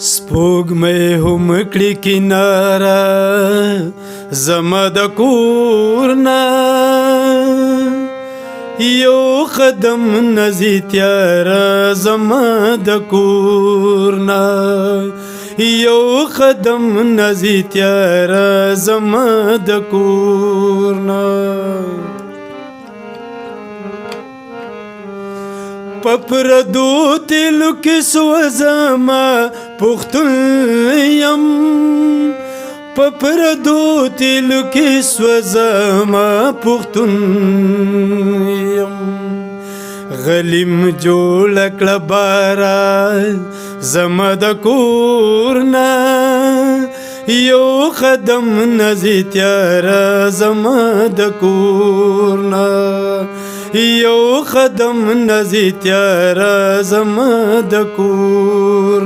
سپوږمۍ هم کړي کناره زما د کور نه یو قدم نزی تیاره زما د کور نه یو قدم نزی تیاره زما د کور نه پپردو تیلو کې سوځما پښتون یم پپردو تیلو کې سوځما پښتون یم غلیم جوړ کړه بارا زما د کور نه یو قدم نزی تیاره زما د کور نه یو قدم نزی تیاره زما د کور